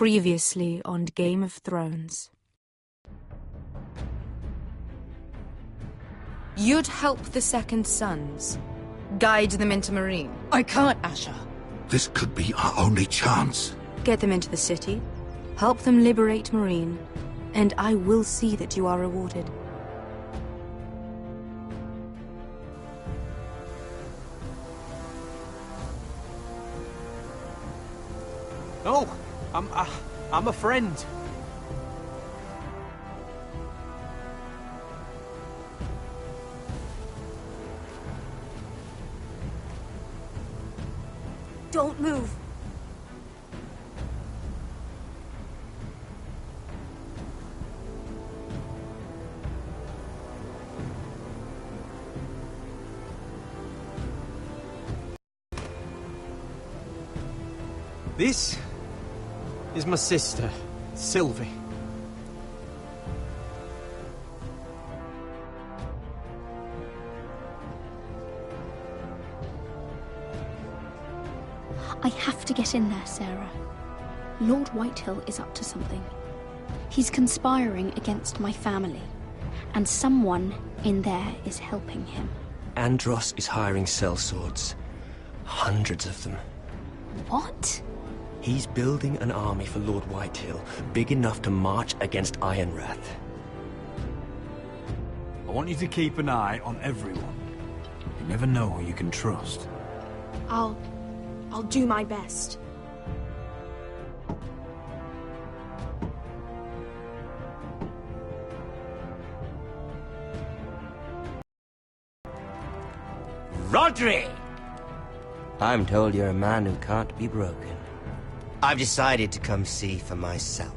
Previously on Game of Thrones. You'd help the Second Sons. Guide them into Marine. I can't, Asher. This could be our only chance. Get them into the city, help them liberate Marine, and I will see that you are rewarded. No, I'm a friend. Don't move. This is my sister, Sylvie. I have to get in there, Sarah. Lord Whitehill is up to something. He's conspiring against my family, and someone in there is helping him. Andros is hiring sellswords. Hundreds of them. What? He's building an army for Lord Whitehill, big enough to march against Ironrath. I want you to keep an eye on everyone. You never know who you can trust. I'll do my best. Rodri! I'm told you're a man who can't be broken. I've decided to come see for myself.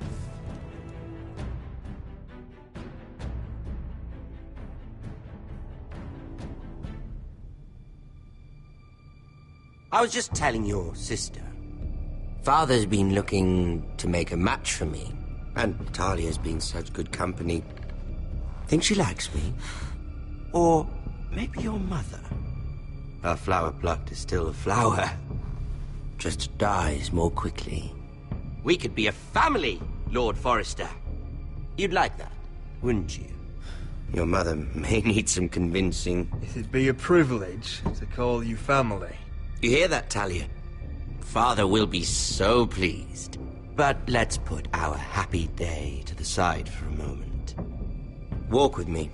I was just telling your sister. Father's been looking to make a match for me, and Talia's been such good company. Think she likes me? Or maybe your mother? Her flower plucked is still a flower. Just dies more quickly. We could be a family, Lord Forrester. You'd like that, wouldn't you? Your mother may need some convincing. It'd be a privilege to call you family. You hear that, Talia? Father will be so pleased. But let's put our happy day to the side for a moment. Walk with me.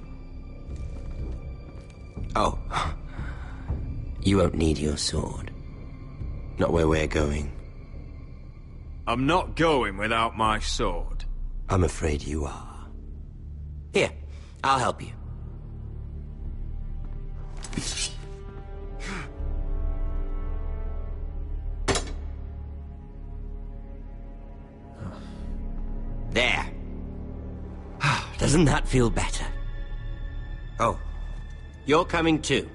Oh. You won't need your sword. Not where we're going. I'm not going without my sword. I'm afraid you are. Here, I'll help you. There. Doesn't that feel better? Oh, you're coming too.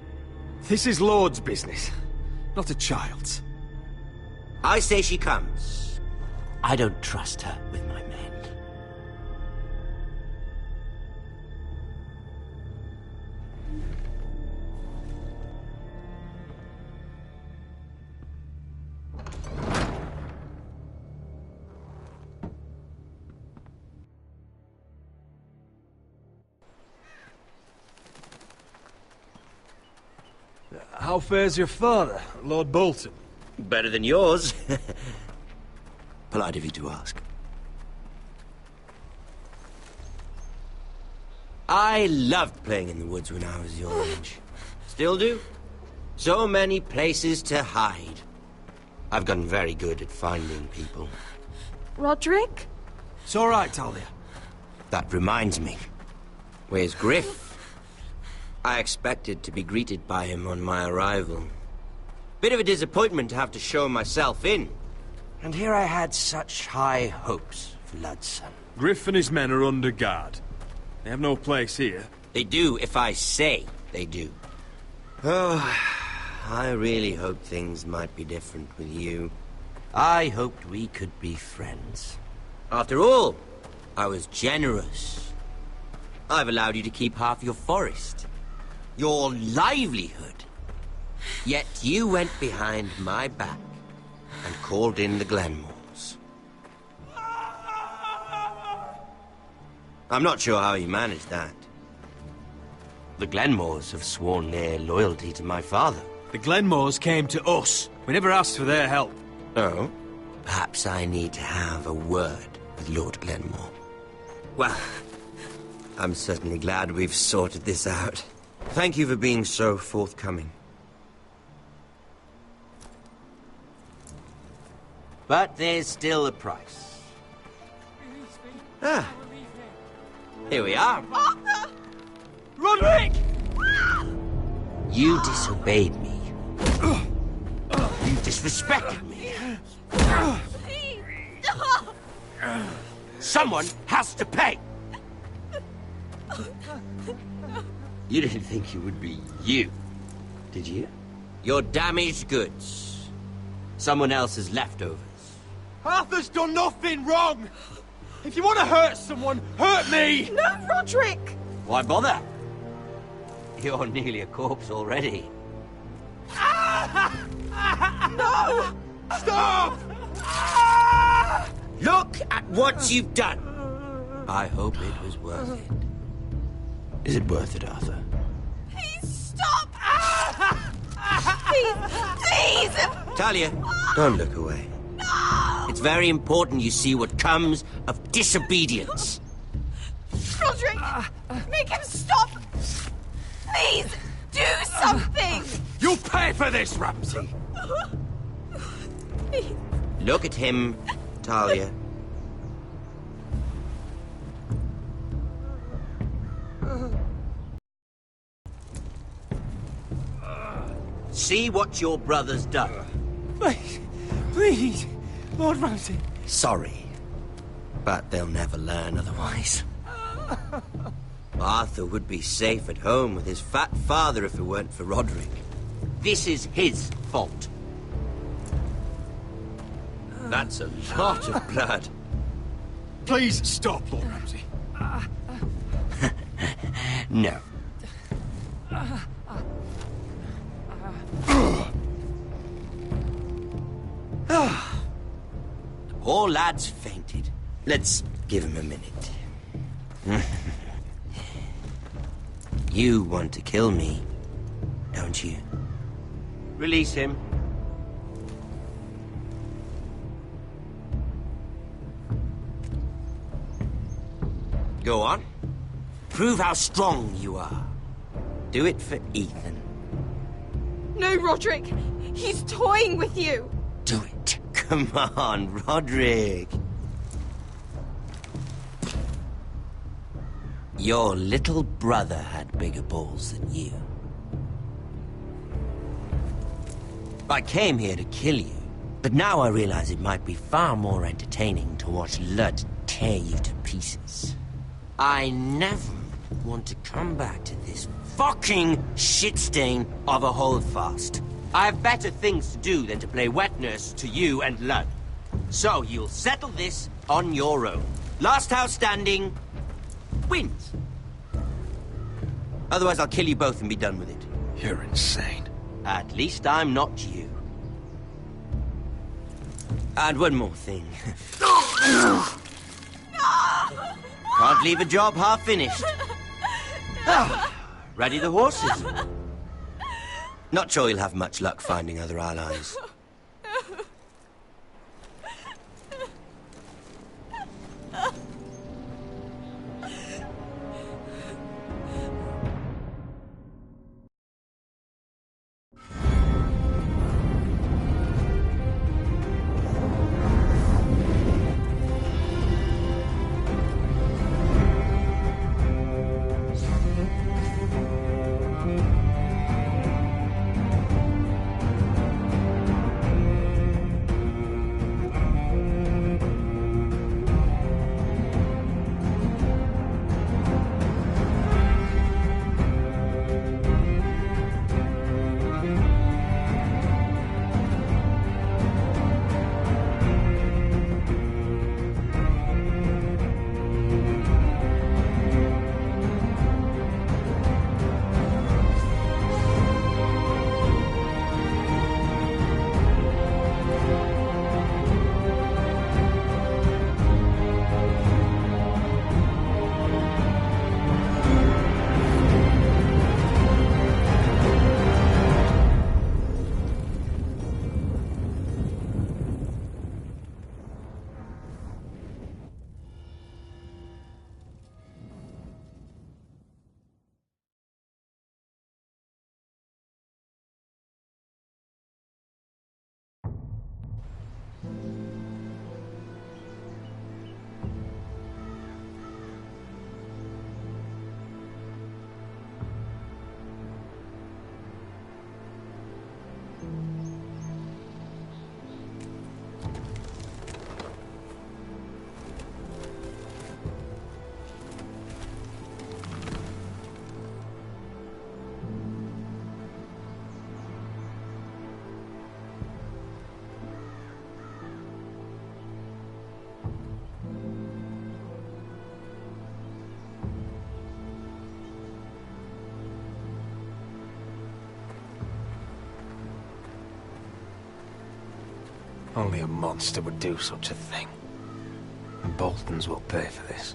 This is Lord's business, not a child's. I say she comes. I don't trust her with my men. How fares your father, Lord Bolton? Better than yours. Polite of you to ask. I loved playing in the woods when I was your age. Still do. So many places to hide. I've gotten very good at finding people. Roderick? It's all right, Talia. That reminds me. Where's Griff? I expected to be greeted by him on my arrival. Bit of a disappointment to have to show myself in. And here I had such high hopes for Ludson. Griff and his men are under guard. They have no place here. They do if I say they do. Oh, I really hoped things might be different with you. I hoped we could be friends. After all, I was generous. I've allowed you to keep half your forest. Your livelihood. Yet you went behind my back and called in the Glenmores. I'm not sure how he managed that. The Glenmores have sworn their loyalty to my father. The Glenmores came to us. We never asked for their help. Oh? Perhaps I need to have a word with Lord Glenmore. Well, I'm certainly glad we've sorted this out. Thank you for being so forthcoming. But there's still a price. Ah. Here we are. Arthur! Roderick! You disobeyed me. You disrespected me. Please! Someone has to pay! You didn't think it would be you, did you? Your damaged goods. Someone else's leftovers. Arthur's done nothing wrong! If you want to hurt someone, hurt me! No, Roderick! Why bother? You're nearly a corpse already. No! Stop! Look at what you've done! I hope it was worth it. Is it worth it, Arthur? Please stop! Please! Please! Talia, don't look away. No! It's very important you see what comes of disobedience. Roderick! Make him stop! Please! Do something! You'll pay for this, Ramsay! Please. Look at him, Talia. See what your brother's done. Please, please, Lord Ramsay. Sorry, but they'll never learn otherwise. Arthur would be safe at home with his fat father if it weren't for Roderick. This is his fault. That's a lot of blood. Please stop, Lord Ramsay. No. The poor lad's fainted. Let's give him a minute. You want to kill me, don't you? Release him. Go on. Prove how strong you are. Do it for Ethan. No, Roderick! He's toying with you! Do it. Come on, Roderick. Your little brother had bigger balls than you. I came here to kill you, but now I realize it might be far more entertaining to watch Lud tear you to pieces. I never want to come back to this fucking shit stain of a holdfast. I have better things to do than to play wet nurse to you and Lud. So you'll settle this on your own. Last house standing wins. Otherwise I'll kill you both and be done with it. You're insane. At least I'm not you. And one more thing. Can't leave a job half finished. Ready the horses? Not sure you'll have much luck finding other allies. Only a monster would do such a thing. And Boltons will pay for this.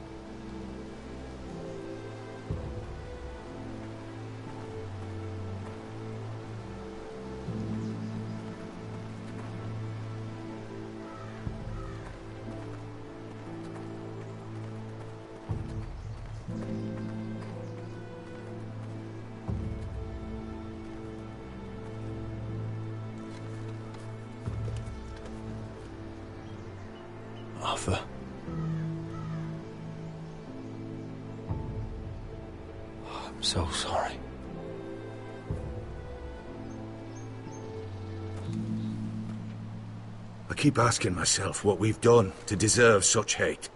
Arthur. I'm so sorry. I keep asking myself what we've done to deserve such hate.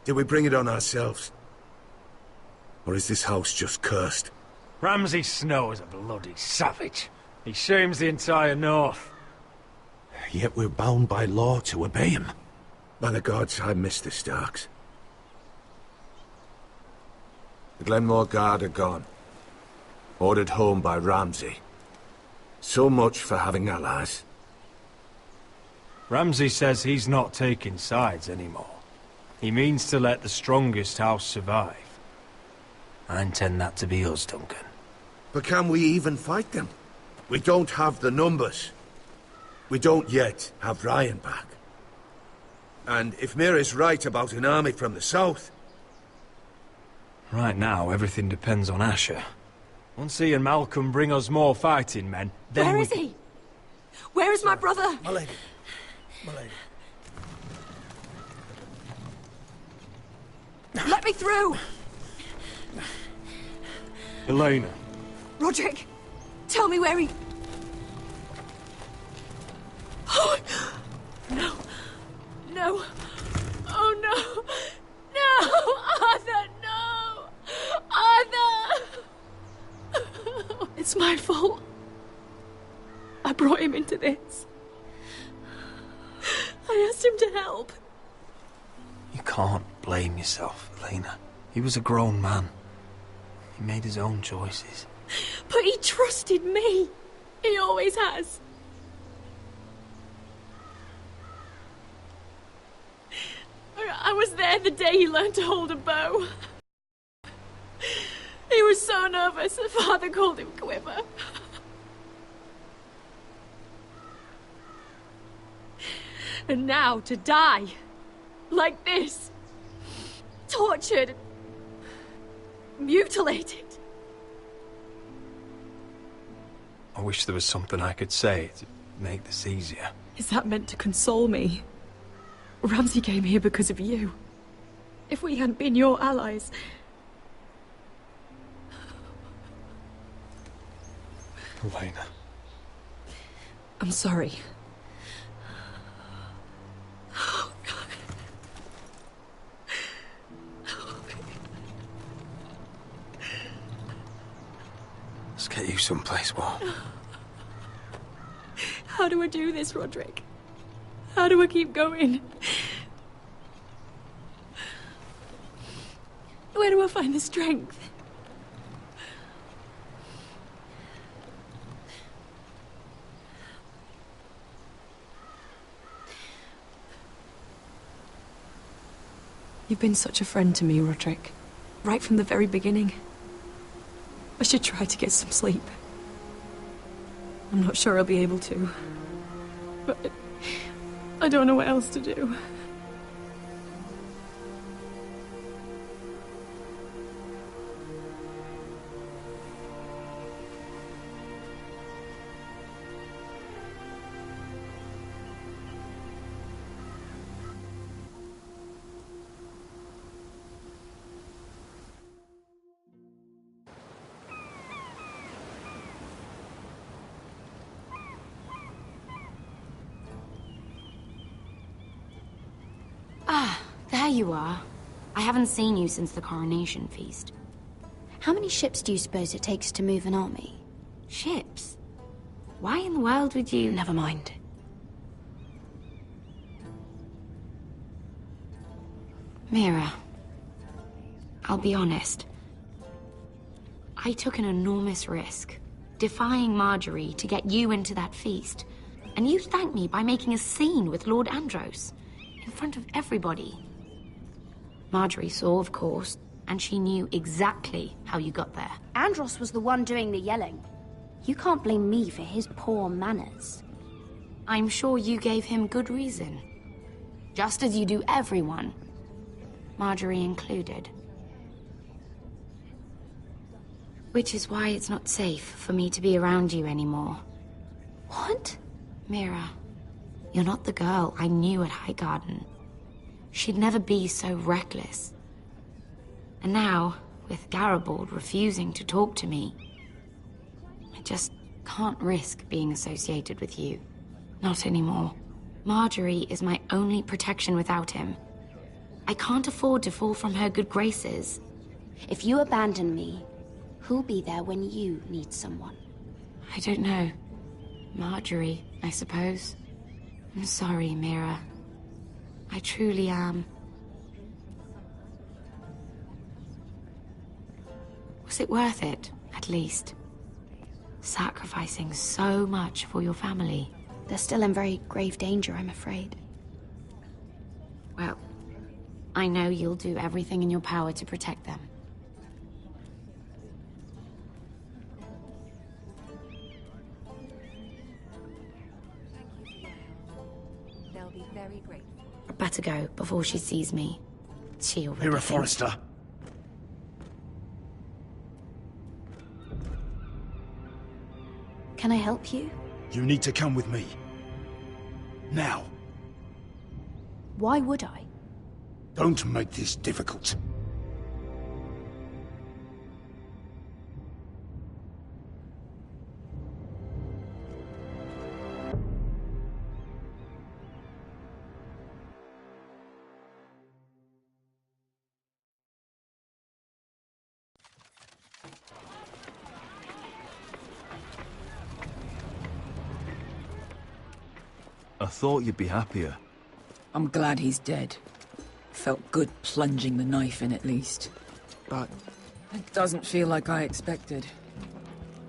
Did we bring it on ourselves? Or is this house just cursed? Ramsay Snow is a bloody savage. He shames the entire North. Yet we're bound by law to obey him. By the gods, I miss the Starks. The Glenmore Guard are gone. Ordered home by Ramsay. So much for having allies. Ramsay says he's not taking sides anymore. He means to let the strongest house survive. I intend that to be us, Duncan. But can we even fight them? We don't have the numbers. We don't yet have Ryan back. And if Mira's right about an army from the south... Right now, everything depends on Asher. Once he and Malcolm bring us more fighting men, then Where is he? Where is my brother? My lady. My lady. Let me through! Elena. Roderick, tell me where he... Oh, no. No. Oh, no. No! Arthur, no! Arthur! It's my fault. I brought him into this. I asked him to help. You can't blame yourself, Elena. He was a grown man. He made his own choices. But he trusted me. He always has. I was there the day he learned to hold a bow. He was so nervous, the father called him Quiver. And now to die, like this, tortured, mutilated. I wish there was something I could say to make this easier. Is that meant to console me? Ramsay came here because of you. If we hadn't been your allies... Elena. I'm sorry. Let's get you someplace warm. How do I do this, Roderick? How do I keep going? Where do I find the strength? You've been such a friend to me, Roderick. Right from the very beginning. I should try to get some sleep. I'm not sure I'll be able to. But I don't know what else to do. There you are. I haven't seen you since the coronation feast. How many ships do you suppose it takes to move an army? Ships? Why in the world would you... Never mind. Mira, I'll be honest. I took an enormous risk, defying Marjorie to get you into that feast. And you thank me by making a scene with Lord Andros, in front of everybody. Marjorie saw, of course, and she knew exactly how you got there. Andros was the one doing the yelling. You can't blame me for his poor manners. I'm sure you gave him good reason. Just as you do everyone. Marjorie included. Which is why it's not safe for me to be around you anymore. What? Mira, you're not the girl I knew at Highgarden. She'd never be so reckless. And now, with Garibald refusing to talk to me, I just can't risk being associated with you. Not anymore. Marjorie is my only protection without him. I can't afford to fall from her good graces. If you abandon me, who'll be there when you need someone? I don't know. Marjorie, I suppose. I'm sorry, Mira. I truly am. Was it worth it, at least? Sacrificing so much for your family. They're still in very grave danger, I'm afraid. Well, I know you'll do everything in your power to protect them. They'll be very grateful. I'd better go before she sees me. She already Mira thinks- Forrester. Can I help you? You need to come with me. Now. Why would I? Don't make this difficult. I thought you'd be happier. I'm glad he's dead. Felt good plunging the knife in at least. But it doesn't feel like I expected.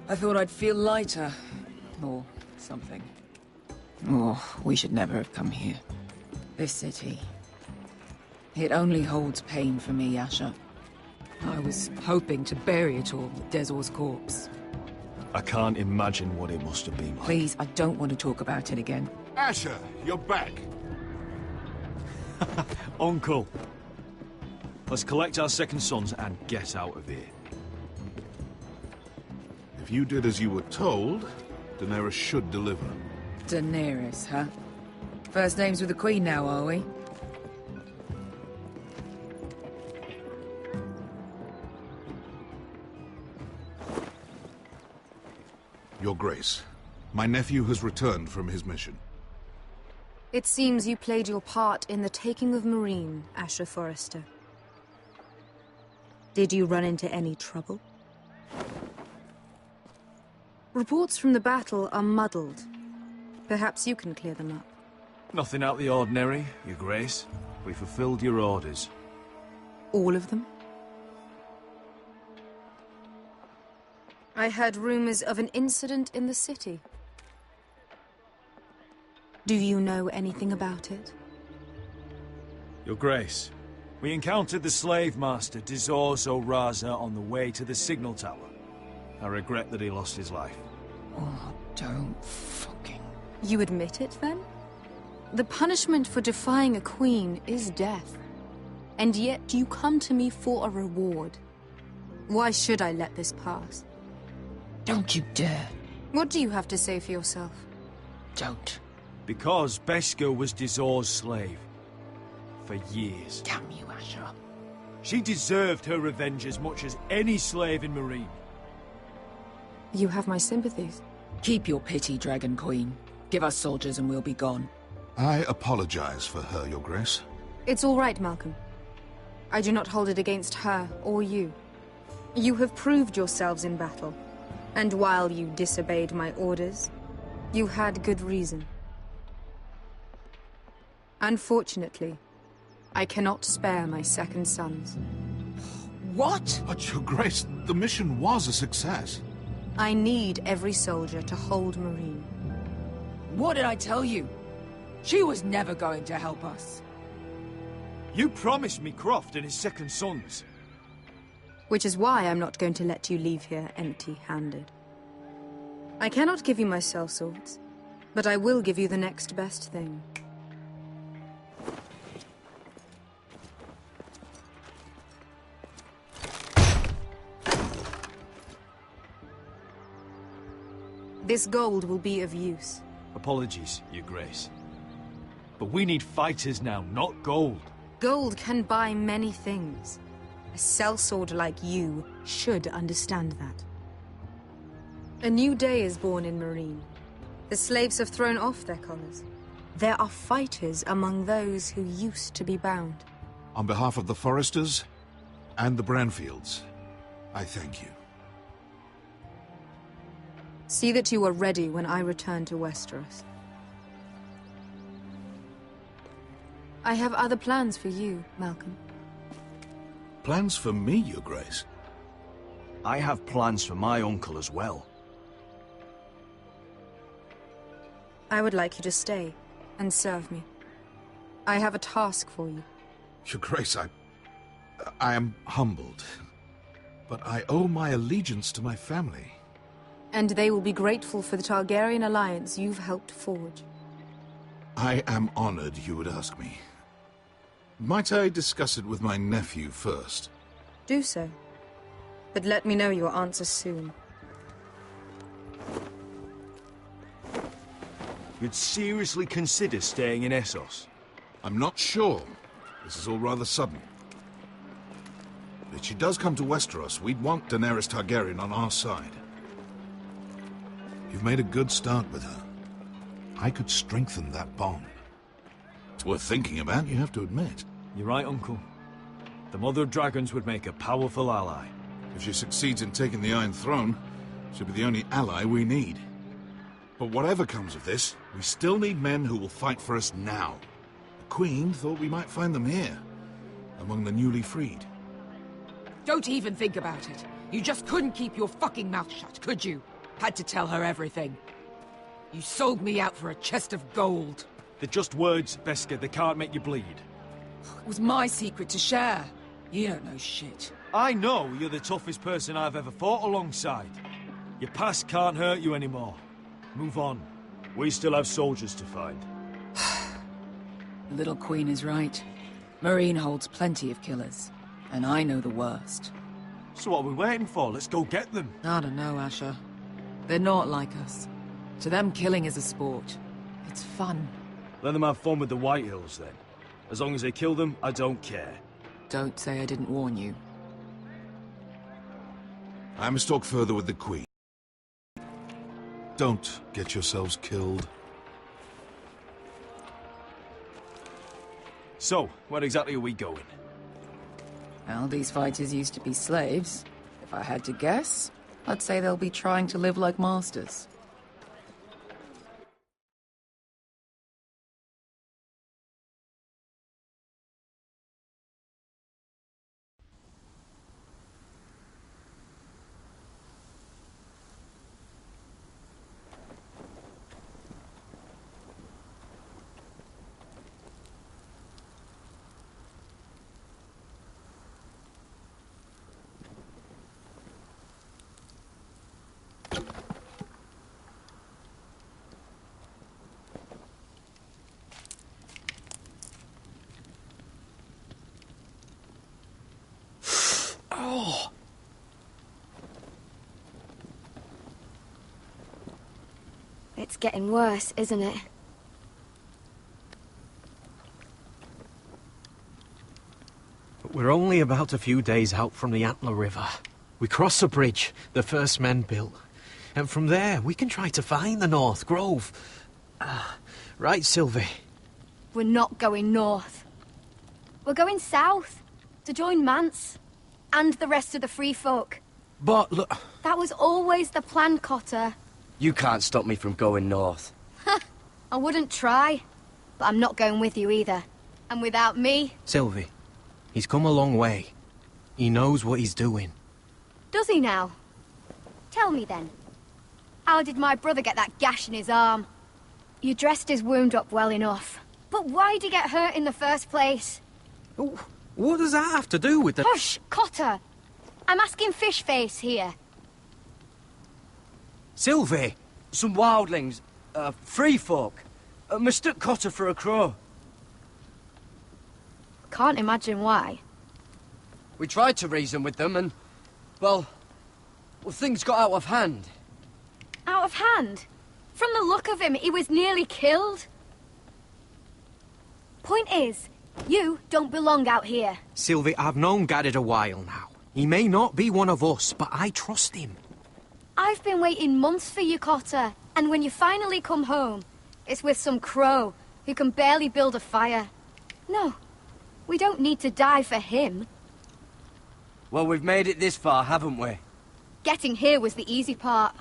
I thought I'd feel lighter. Or something. Oh, we should never have come here. This city. It only holds pain for me, Asher. I was hoping to bury it all with Dezor's corpse. I can't imagine what it must have been like. Please, I don't want to talk about it again. Asher, you're back. Uncle. Let's collect our second sons and get out of here. If you did as you were told, Daenerys should deliver. Daenerys, huh? First names with the Queen now, are we? Your Grace, my nephew has returned from his mission. It seems you played your part in the taking of Marine, Asher Forrester. Did you run into any trouble? Reports from the battle are muddled. Perhaps you can clear them up. Nothing out of the ordinary, Your Grace. We fulfilled your orders. All of them? I heard rumors of an incident in the city. Do you know anything about it? Your Grace, we encountered the slave master Dezor Zoraza on the way to the signal tower. I regret that he lost his life. Oh, don't fucking... You admit it, then? The punishment for defying a queen is death. And yet you come to me for a reward. Why should I let this pass? Don't you dare. What do you have to say for yourself? Don't. Because Beskha was Dezor's slave. For years. Damn you, Asher. She deserved her revenge as much as any slave in Marine. You have my sympathies. Keep your pity, Dragon Queen. Give us soldiers and we'll be gone. I apologize for her, Your Grace. It's all right, Malcolm. I do not hold it against her or you. You have proved yourselves in battle. And while you disobeyed my orders, you had good reason. Unfortunately, I cannot spare my second sons. What? But, Your Grace, the mission was a success. I need every soldier to hold Marine. What did I tell you? She was never going to help us. You promised me Croft and his second sons. Which is why I'm not going to let you leave here empty-handed. I cannot give you my sellswords, but I will give you the next best thing. This gold will be of use. Apologies, Your Grace. But we need fighters now, not gold. Gold can buy many things. A sellsword like you should understand that. A new day is born in Marine. The slaves have thrown off their collars. There are fighters among those who used to be bound. On behalf of the Foresters and the Branfields, I thank you. See that you are ready when I return to Westeros. I have other plans for you, Malcolm. Plans for me, Your Grace? I have plans for my uncle as well. I would like you to stay and serve me. I have a task for you. Your Grace, I am humbled, but I owe my allegiance to my family. And they will be grateful for the Targaryen alliance you've helped forge. I am honored you would ask me. Might I discuss it with my nephew first? Do so. But let me know your answer soon. You'd seriously consider staying in Essos? I'm not sure. This is all rather sudden. If she does come to Westeros, we'd want Daenerys Targaryen on our side. You've made a good start with her. I could strengthen that bond. It's worth thinking about, you have to admit. You're right, Uncle. The Mother of Dragons would make a powerful ally. If she succeeds in taking the Iron Throne, she'll be the only ally we need. But whatever comes of this, we still need men who will fight for us now. The Queen thought we might find them here, among the newly freed. Don't even think about it. You just couldn't keep your fucking mouth shut, could you? Had to tell her everything. You sold me out for a chest of gold. They're just words, Beskha. They can't make you bleed. It was my secret to share. You don't know shit. I know you're the toughest person I've ever fought alongside. Your past can't hurt you anymore. Move on. We still have soldiers to find. The little queen is right. Marine holds plenty of killers. And I know the worst. So what are we waiting for? Let's go get them. I don't know, Asher. They're not like us. To them, killing is a sport. It's fun. Let them have fun with the Whitehills, then. As long as they kill them, I don't care. Don't say I didn't warn you. I must talk further with the Queen. Don't get yourselves killed. So, where exactly are we going? Well, these fighters used to be slaves. If I had to guess, I'd say they'll be trying to live like masters. It's getting worse, isn't it? We're only about a few days out from the Antler River. We cross a bridge the first men built. And from there, we can try to find the North Grove. Right, Sylvie? We're not going north. We're going south, to join Mance, and the rest of the Free Folk. But look... That was always the plan, Cotter. You can't stop me from going north. I wouldn't try, but I'm not going with you either. And without me... Sylvie, he's come a long way. He knows what he's doing. Does he now? Tell me then. How did my brother get that gash in his arm? You dressed his wound up well enough. But why'd he get hurt in the first place? What does that have to do with the... Hush, Cotter! I'm asking Fishface here. Sylvie! Some wildlings. Free folk. Mistook Cotter for a crow. Can't imagine why. We tried to reason with them and... Well, things got out of hand. Out of hand? From the look of him, he was nearly killed. Point is, you don't belong out here. Sylvie, I've known Garrett a while now. He may not be one of us, but I trust him. I've been waiting months for you, Cotter. And when you finally come home, it's with some crow who can barely build a fire. No, we don't need to die for him. Well, we've made it this far, haven't we? Getting here was the easy part.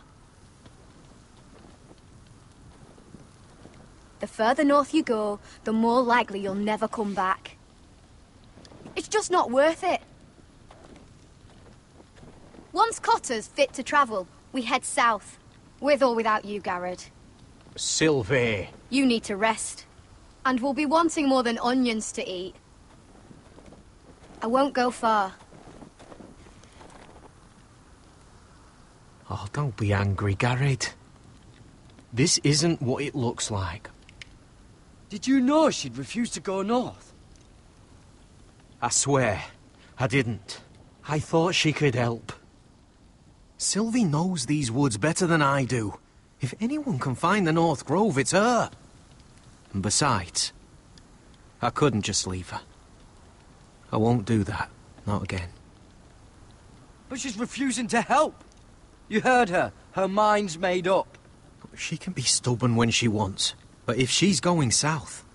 The further north you go, the more likely you'll never come back. It's just not worth it. Once Cotter's fit to travel, we head south. With or without you, Garrett. Sylvie. You need to rest. And we'll be wanting more than onions to eat. I won't go far. Oh, don't be angry, Garrett. This isn't what it looks like. Did you know she'd refused to go north? I swear, I didn't. I thought she could help. Sylvie knows these woods better than I do. If anyone can find the North Grove, it's her. And besides, I couldn't just leave her. I won't do that. Not again. But she's refusing to help. You heard her. Her mind's made up. She can be stubborn when she wants. But if she's going south,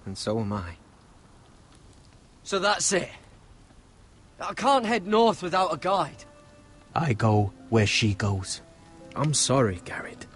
then so am I. So that's it. I can't head north without a guide. I go where she goes. I'm sorry, Garrett.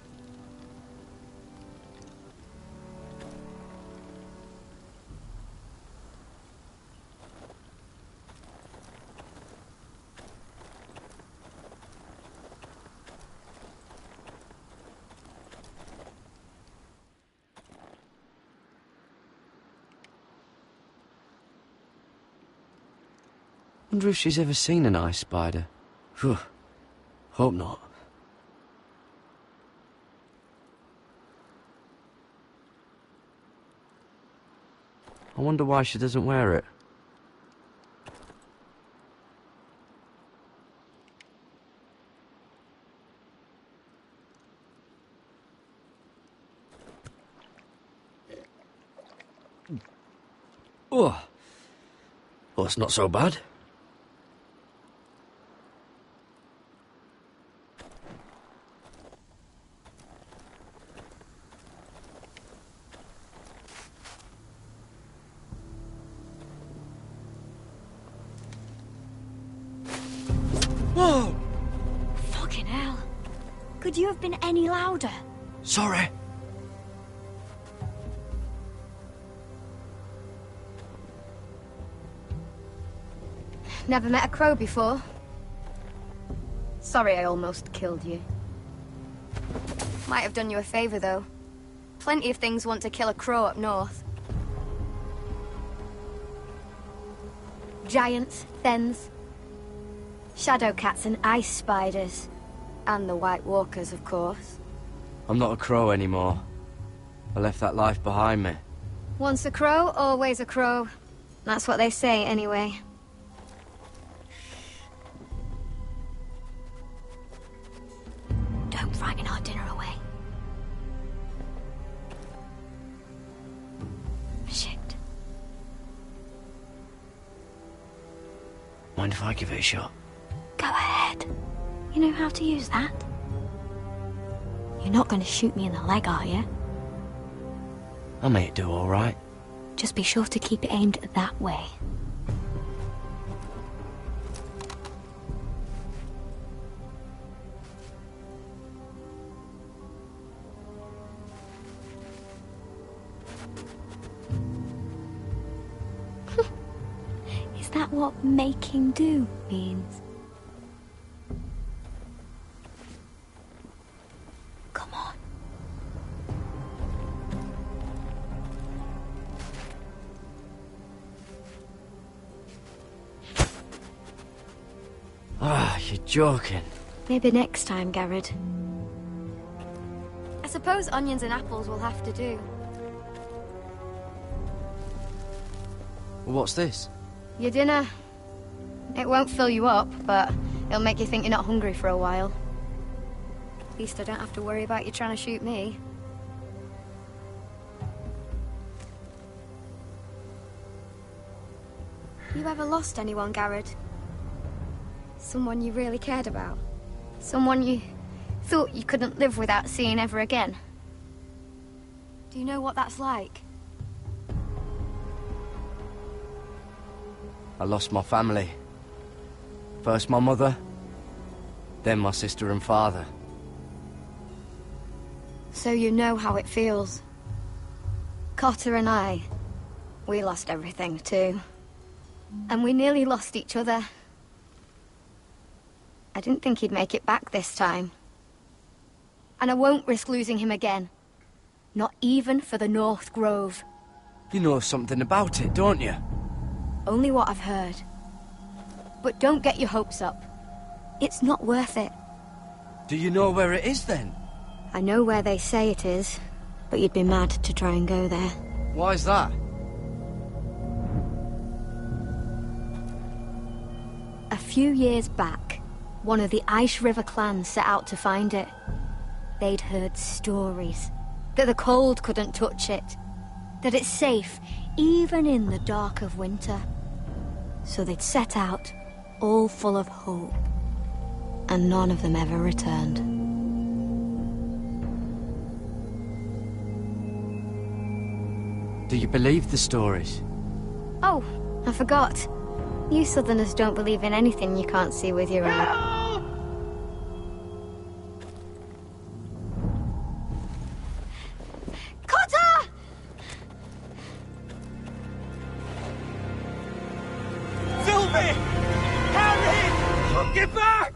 Wonder if she's ever seen an ice spider. Phew. Hope not. I wonder why she doesn't wear it. Oh. Well, it's not so bad. Whoa! Fucking hell. Could you have been any louder? Sorry. Never met a crow before. Sorry I almost killed you. Might have done you a favor, though. Plenty of things want to kill a crow up north. Giants, thens, shadow cats and ice spiders. And the White Walkers, of course. I'm not a crow anymore. I left that life behind me. Once a crow, always a crow. That's what they say, anyway. Don't frighten our dinner away. Shit. Mind if I give it a shot? Go ahead. You know how to use that? You're not going to shoot me in the leg, are you? I may do all right. Just be sure to keep it aimed that way. Is that what making do means? Come on. Ah, you're joking. Maybe next time, Garrett. I suppose onions and apples will have to do. What's this? Your dinner. It won't fill you up, but it'll make you think you're not hungry for a while. At least I don't have to worry about you trying to shoot me. You ever lost anyone, Garrett? Someone you really cared about? Someone you thought you couldn't live without seeing ever again? Do you know what that's like? I lost my family. First my mother, then my sister and father. So you know how it feels. Cotter and I, we lost everything too. And we nearly lost each other. I didn't think he'd make it back this time. And I won't risk losing him again. Not even for the North Grove. You know something about it, don't you? Only what I've heard. But don't get your hopes up. It's not worth it. Do you know where it is then? I know where they say it is, but you'd be mad to try and go there. Why's that? A few years back, one of the Ice River clans set out to find it. They'd heard stories that the cold couldn't touch it, that it's safe even in the dark of winter. So they'd set out, all full of hope, and none of them ever returned. Do you believe the stories? Oh, I forgot. You Southerners don't believe in anything you can't see with your own. Cotter! Sylvie! Harry! Get back!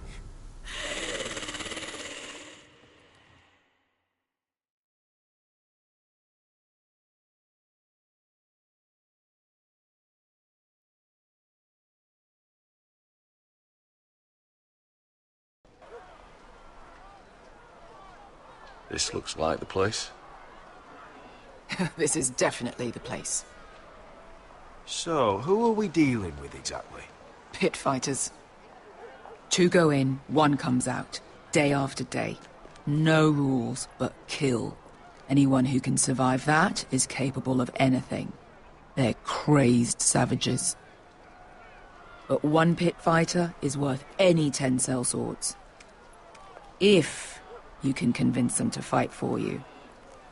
This looks like the place. This is definitely the place. So, who are we dealing with exactly? Pit fighters. 2 go in, 1 comes out. Day after day. No rules, but kill. Anyone who can survive that is capable of anything. They're crazed savages. But 1 pit fighter is worth any 10 sellswords. If you can convince them to fight for you.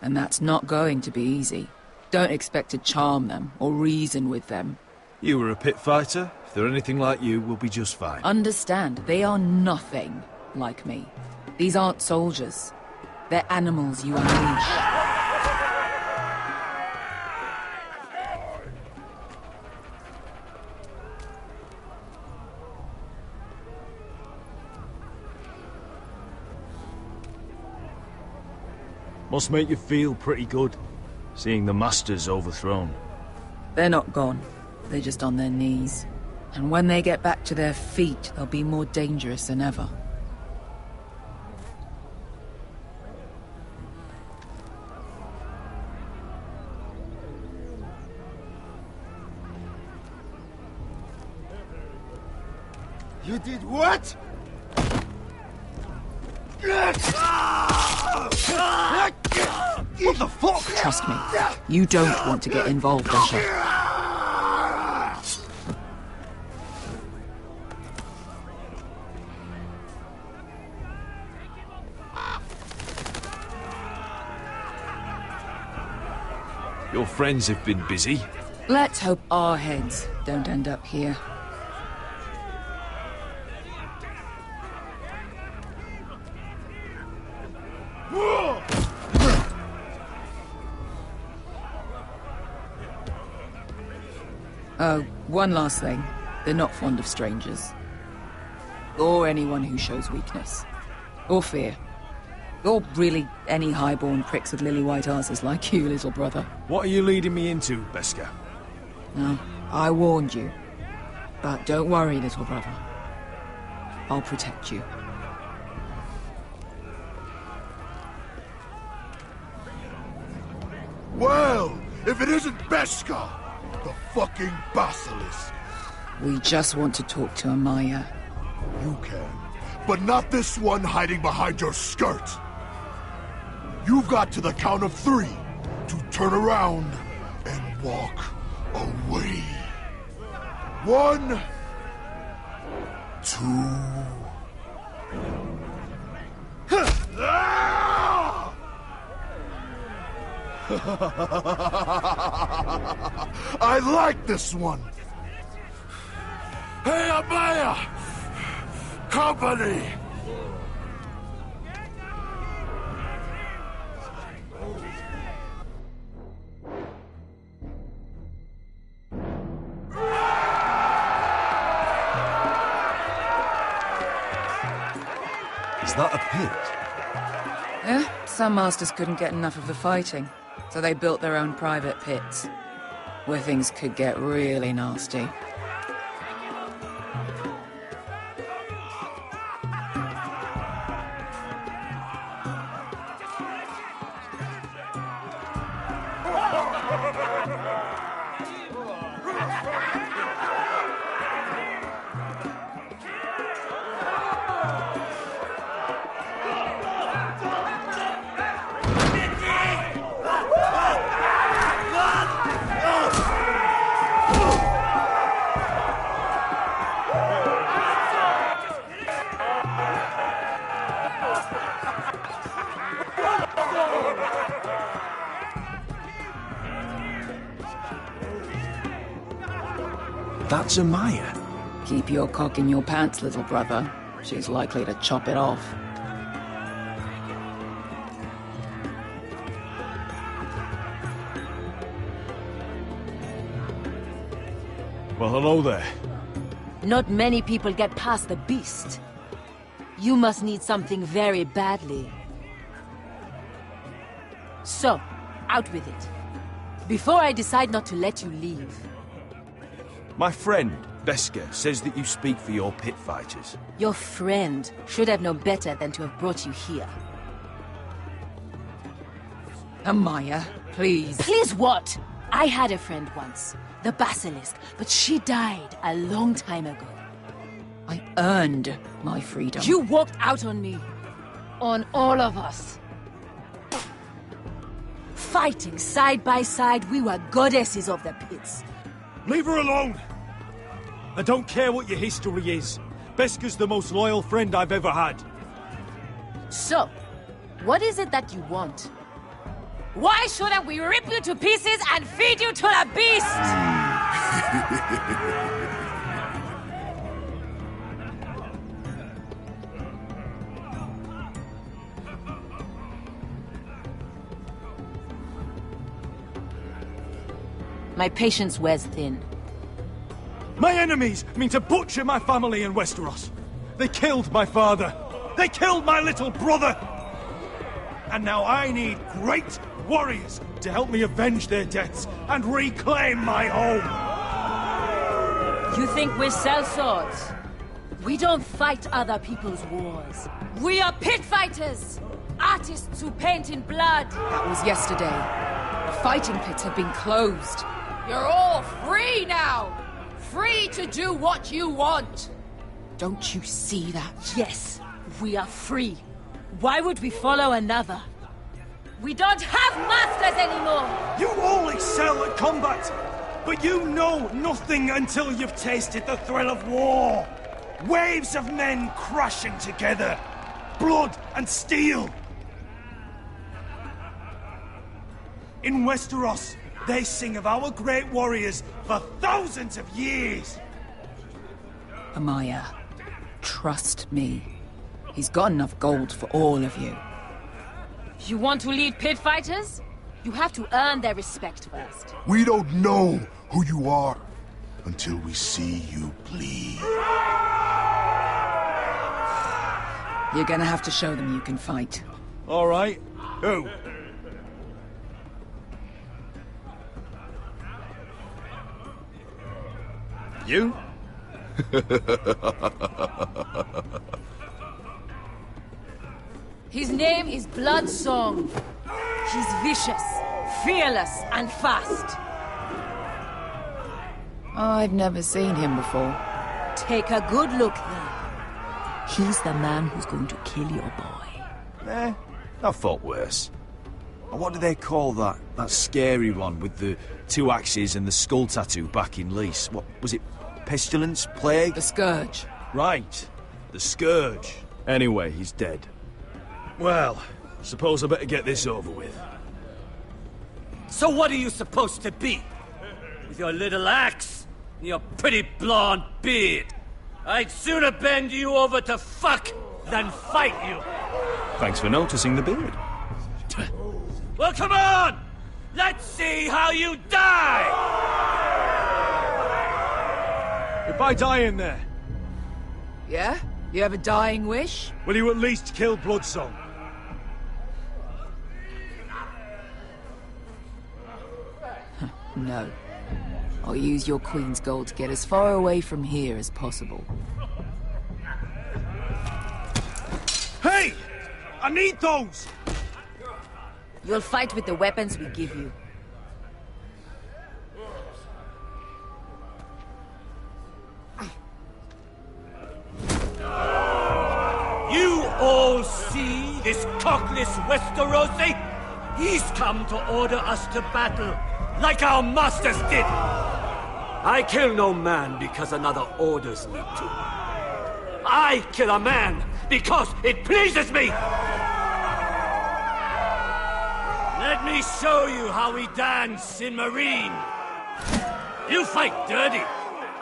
And that's not going to be easy. Don't expect to charm them or reason with them. You were a pit fighter. If they're anything like you, we'll be just fine. Understand, they are nothing like me. These aren't soldiers. They're animals you unleash. Must make you feel pretty good, seeing the Masters overthrown. They're not gone. They're just on their knees. And when they get back to their feet, they'll be more dangerous than ever. You did what? What the fuck? Trust me, you don't want to get involved, Usher. Your friends have been busy. Let's hope our heads don't end up here. Oh, one last thing. They're not fond of strangers. Or anyone who shows weakness. Or fear. Or really any highborn pricks with lily-white asses like you, little brother. What are you leading me into, Beskar? No, I warned you. But don't worry, little brother. I'll protect you. Well, if it isn't Beskha, the fucking basilisk. We just want to talk to Amaya. You can, but not this one hiding behind your skirt. You've got to the count of 3 to turn around and walk away. 1, 2... I like this one. Hey, Amaya! Company! Is that a pit? Yeah, some masters couldn't get enough of the fighting, so they built their own private pits, where things could get really nasty. That's Amaya. Keep your cock in your pants, little brother. She's likely to chop it off. Well, hello there. Not many people get past the beast. You must need something very badly. So, out with it. Before I decide not to let you leave. My friend, Beskha, says that you speak for your pit fighters. Your friend should have known better than to have brought you here. Amaya, please. Please what? I had a friend once, the Basilisk, but she died a long time ago. I earned my freedom. You walked out on me. On all of us. Fighting side by side, we were goddesses of the pits. Leave her alone! I don't care what your history is. Beskha's the most loyal friend I've ever had. So, what is it that you want? Why shouldn't we rip you to pieces and feed you to the beast? My patience wears thin. My enemies mean to butcher my family in Westeros. They killed my father. They killed my little brother. And now I need great warriors to help me avenge their deaths and reclaim my home. You think we sell swords? We don't fight other people's wars. We are pit fighters! Artists who paint in blood. That was yesterday. The fighting pits have been closed. You're all free now! Free to do what you want! Don't you see that? Yes, we are free. Why would we follow another? We don't have masters anymore! You all excel at combat, but you know nothing until you've tasted the thrill of war. Waves of men crashing together. Blood and steel. In Westeros, they sing of our great warriors for thousands of years. Amaya, trust me. He's got enough gold for all of you. You want to lead pit fighters? You have to earn their respect first. We don't know who you are until we see you bleed. You're gonna have to show them you can fight. All right. Who? You? His name is Bloodsong. He's vicious, fearless, and fast. I've never seen him before. Take a good look then. He's the man who's going to kill your boy. I thought worse. And what do they call that scary one with the 2 axes and the skull tattoo back in Lease? What was it? Pestilence? Plague? The Scourge. Right. The Scourge. Anyway, he's dead. Well, suppose I better get this over with. So what are you supposed to be? With your little axe and your pretty blonde beard? I'd sooner bend you over to fuck than fight you. Thanks for noticing the beard. Well, come on! Let's see how you die! If I die in there... Yeah? You have a dying wish? Will you at least kill Bloodsong? No. I'll use your Queen's gold to get as far away from here as possible. Hey! I need those! You'll fight with the weapons we give you. You all see this cockless Westerosi? He's come to order us to battle, like our masters did. I kill no man because another orders me to. I kill a man because it pleases me! Let me show you how we dance in Marine. You fight dirty.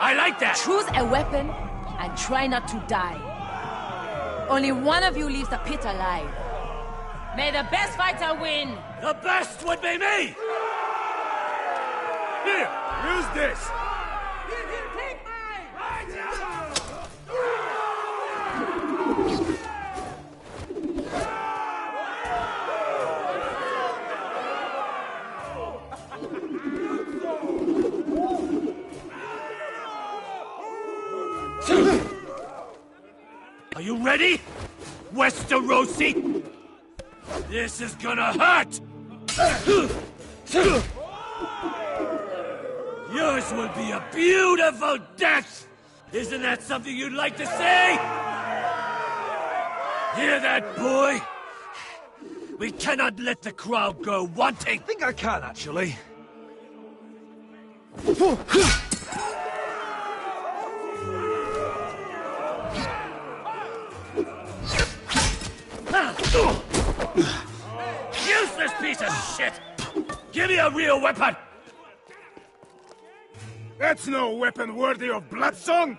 I like that. Choose a weapon and try not to die. Only one of you leaves the pit alive. May the best fighter win. The best would be me! Here, use this. Are you ready, Westerosi? This is gonna hurt! Yours will be a beautiful death! Isn't that something you'd like to say? Hear that, boy? We cannot let the crowd go wanting. I think I can, actually. Useless piece of shit! Give me a real weapon! That's no weapon worthy of Bloodsong!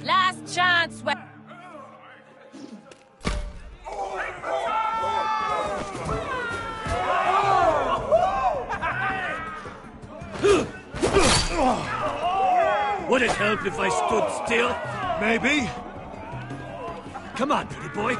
Last chance, Would it help if I stood still? Maybe. Come on, pretty boy.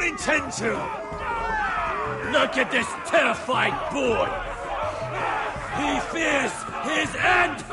don't intend to! Look at this terrified boy! He fears his end!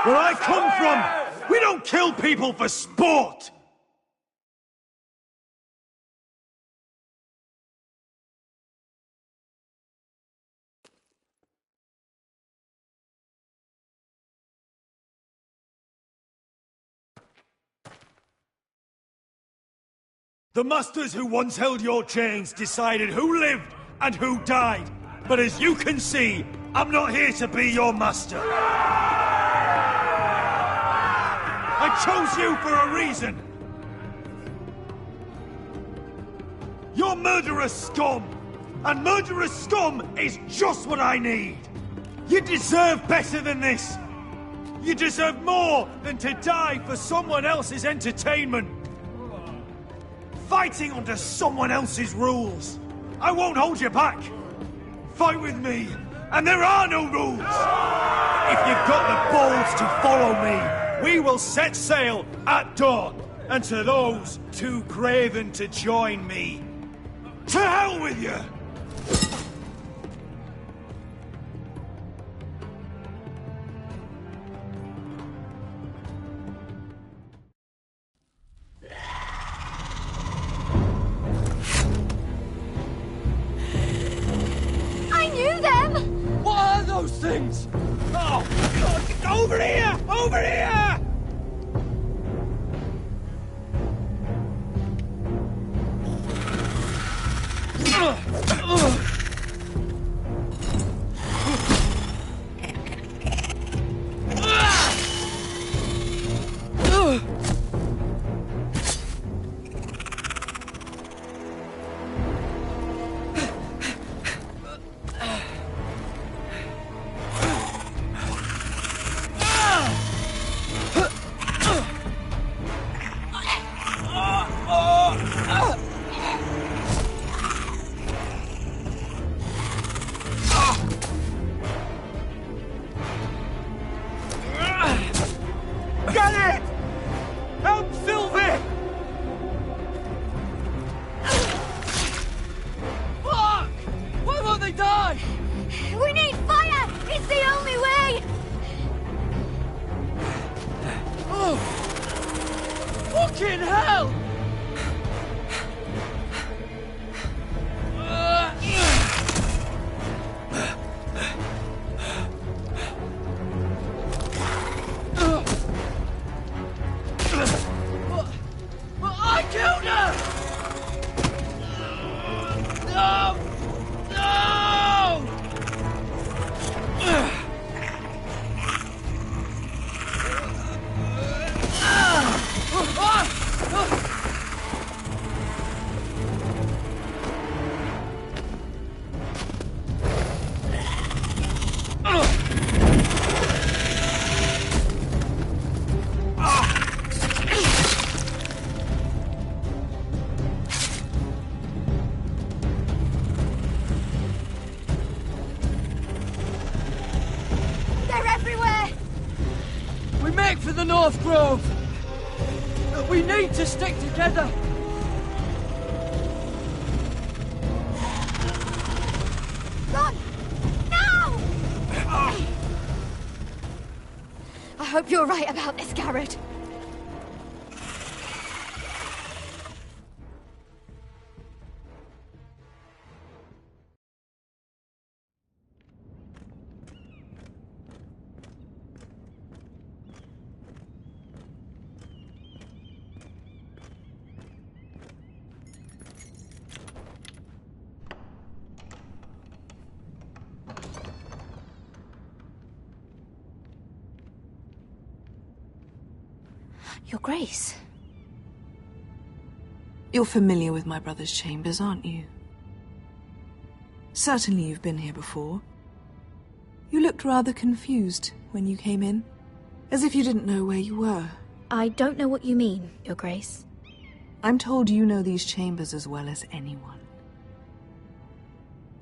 Where I come from, we don't kill people for sport! The masters who once held your chains decided who lived and who died. But as you can see, I'm not here to be your master. I chose you for a reason. You're murderous scum, and murderous scum is just what I need. You deserve better than this. You deserve more than to die for someone else's entertainment. Fighting under someone else's rules. I won't hold you back. Fight with me, and there are no rules. If you've got the balls to follow me, we will set sail at dawn. And to those too craven to join me, to hell with you! I knew them! What are those things? Oh, God, over here! Over here! Fucking hell! I killed her! No! No! They're everywhere! We make for the North Grove! But we need to stick together! Run! Now! I hope you're right about this, Garrett. Your Grace. You're familiar with my brother's chambers, aren't you? Certainly you've been here before. You looked rather confused when you came in, as if you didn't know where you were. I don't know what you mean, Your Grace. I'm told you know these chambers as well as anyone.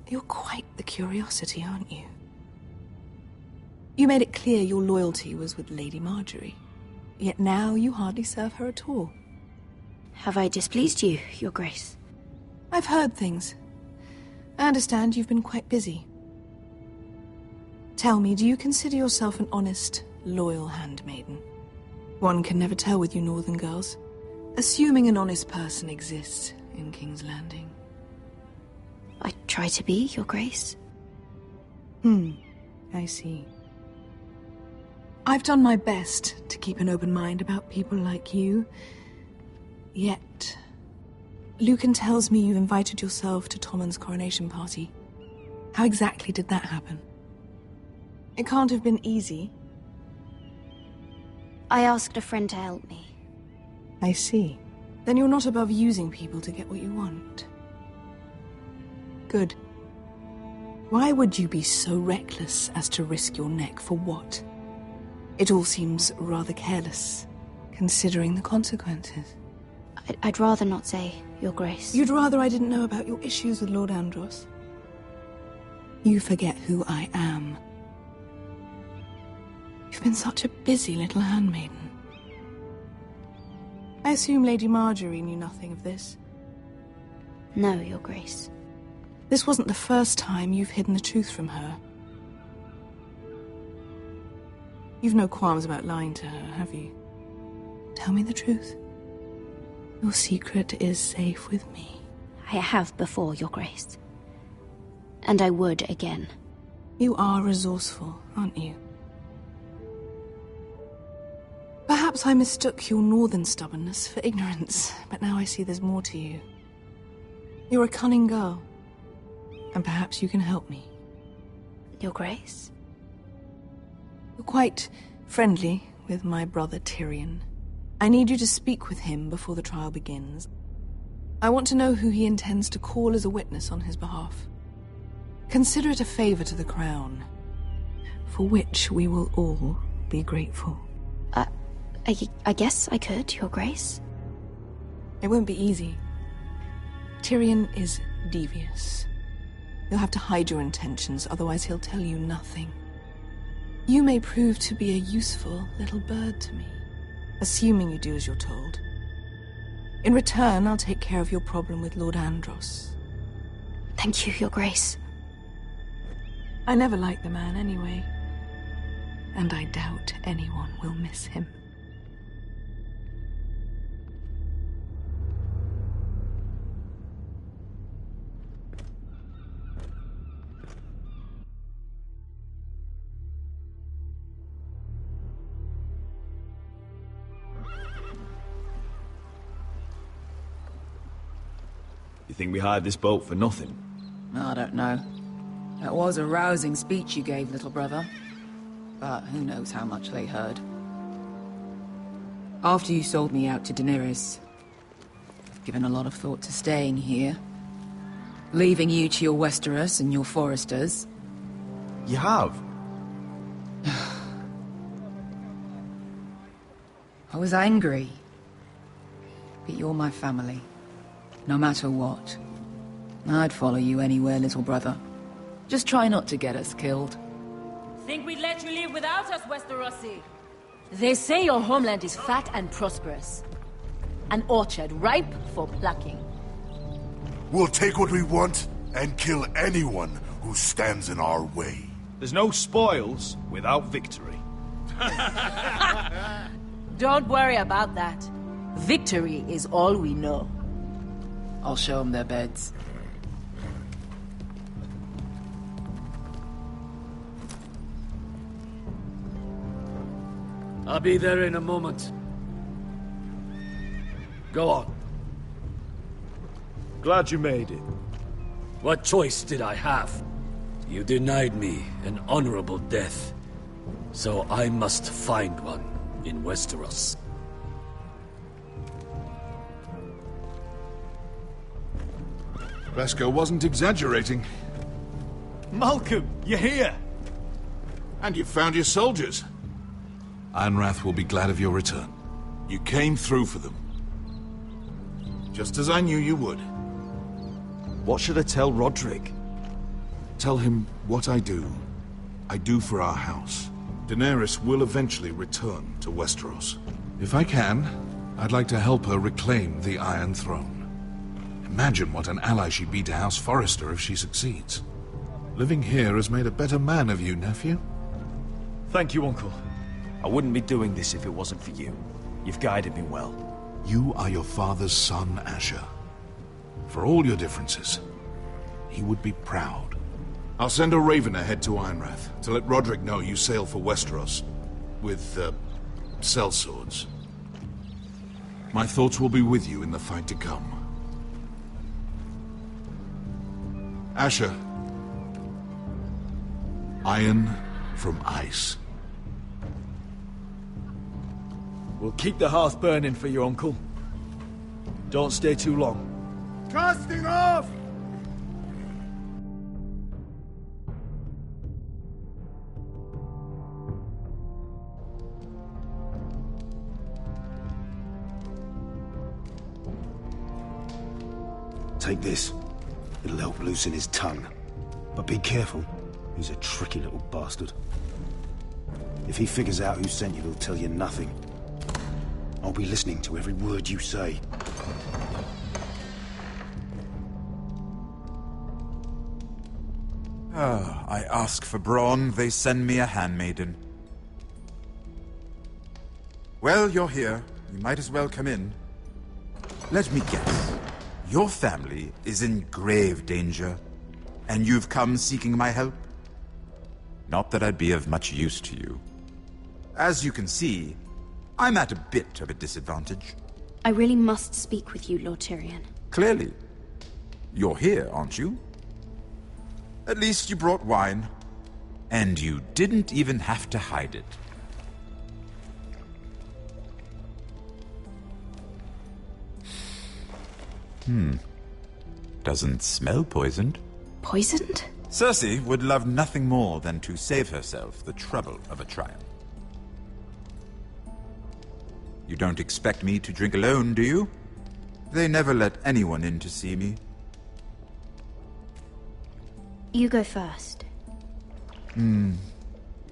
You're quite the curiosity, aren't you? You made it clear your loyalty was with Lady Marjorie. Yet now you hardly serve her at all. Have I displeased you, Your Grace? I've heard things. I understand you've been quite busy. Tell me, do you consider yourself an honest, loyal handmaiden? One can never tell with you northern girls. Assuming an honest person exists in King's Landing. I try to be, Your Grace. I see. I've done my best to keep an open mind about people like you. Yet, Lucan tells me you invited yourself to Tommen's coronation party. How exactly did that happen? It can't have been easy. I asked a friend to help me. I see. Then you're not above using people to get what you want. Good. Why would you be so reckless as to risk your neck for what? It all seems rather careless, considering the consequences. I'd rather not say, Your Grace. You'd rather I didn't know about your issues with Lord Andros? You forget who I am. You've been such a busy little handmaiden. I assume Lady Marjorie knew nothing of this. No, Your Grace. This wasn't the first time you've hidden the truth from her. You've no qualms about lying to her, have you? Tell me the truth. Your secret is safe with me. I have before, Your Grace. And I would again. You are resourceful, aren't you? Perhaps I mistook your northern stubbornness for ignorance, but now I see there's more to you. You're a cunning girl, and perhaps you can help me. Your Grace? You're quite friendly with my brother Tyrion. I need you to speak with him before the trial begins. I want to know who he intends to call as a witness on his behalf. Consider it a favor to the crown, for which we will all be grateful. I guess I could, Your Grace. It won't be easy. Tyrion is devious. You'll have to hide your intentions, otherwise he'll tell you nothing. You may prove to be a useful little bird to me, assuming you do as you're told. In return, I'll take care of your problem with Lord Andros. Thank you, Your Grace. I never liked the man anyway, and I doubt anyone will miss him. You think we hired this boat for nothing? I don't know. That was a rousing speech you gave, little brother. But who knows how much they heard. After you sold me out to Daenerys, I've given a lot of thought to staying here. Leaving you to your Westeros and your Foresters. You have? I was angry. But you're my family. No matter what. I'd follow you anywhere, little brother. Just try not to get us killed. Think we'd let you live without us, Westerosi? They say your homeland is fat and prosperous. An orchard ripe for plucking. We'll take what we want and kill anyone who stands in our way. There's no spoils without victory. Don't worry about that. Victory is all we know. I'll show them their beds. I'll be there in a moment. Go on. Glad you made it. What choice did I have? You denied me an honorable death, so I must find one in Westeros. Vesco wasn't exaggerating. Malcolm, you're here! And you found your soldiers. Ironrath will be glad of your return. You came through for them. Just as I knew you would. What should I tell Roderick? Tell him what I do for our house. Daenerys will eventually return to Westeros. If I can, I'd like to help her reclaim the Iron Throne. Imagine what an ally she'd be to House Forrester if she succeeds. Living here has made a better man of you, nephew. Thank you, Uncle. I wouldn't be doing this if it wasn't for you. You've guided me well. You are your father's son, Asher. For all your differences, he would be proud. I'll send a raven ahead to Ironrath to let Roderick know you sail for Westeros with, sellswords. My thoughts will be with you in the fight to come. Asher. Iron from ice. We'll keep the hearth burning for you, Uncle. Don't stay too long. Casting off! Take this. It'll help loosen his tongue. But be careful. He's a tricky little bastard. If he figures out who sent you, he'll tell you nothing. I'll be listening to every word you say. I ask for brawn, they send me a handmaiden. Well, you're here. You might as well come in. Let me guess. Your family is in grave danger, and you've come seeking my help? Not that I'd be of much use to you. As you can see, I'm at a bit of a disadvantage. I really must speak with you, Lord Tyrion. Clearly. You're here, aren't you? At least you brought wine. And you didn't even have to hide it. Doesn't smell poisoned. Poisoned? Cersei would love nothing more than to save herself the trouble of a trial. You don't expect me to drink alone, do you? They never let anyone in to see me. You go first.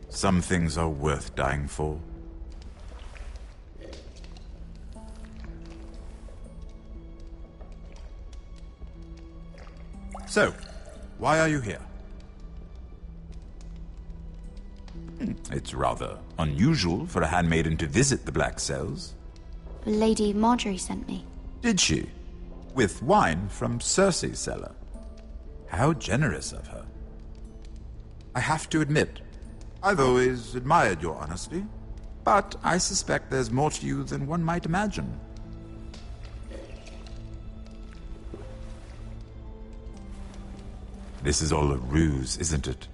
Some things are worth dying for. So, why are you here? It's rather unusual for a handmaiden to visit the Black Cells. Lady Marjorie sent me. Did she? With wine from Cersei's cellar. How generous of her. I have to admit, I've always admired your honesty, but I suspect there's more to you than one might imagine. This is all a ruse, isn't it?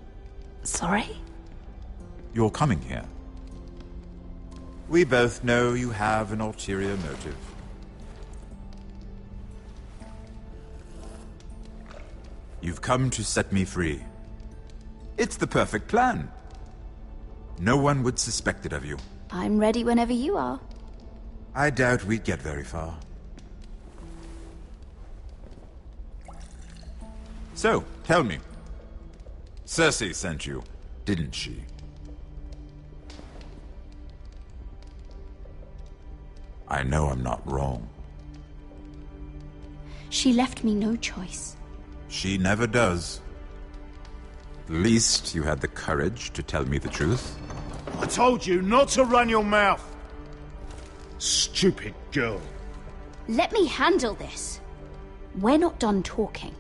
Sorry? You're coming here. We both know you have an ulterior motive. You've come to set me free. It's the perfect plan. No one would suspect it of you. I'm ready whenever you are. I doubt we'd get very far. So, tell me. Cersei sent you, didn't she? I know I'm not wrong. She left me no choice. She never does. At least you had the courage to tell me the truth. I told you not to run your mouth. Stupid girl. Let me handle this. We're not done talking.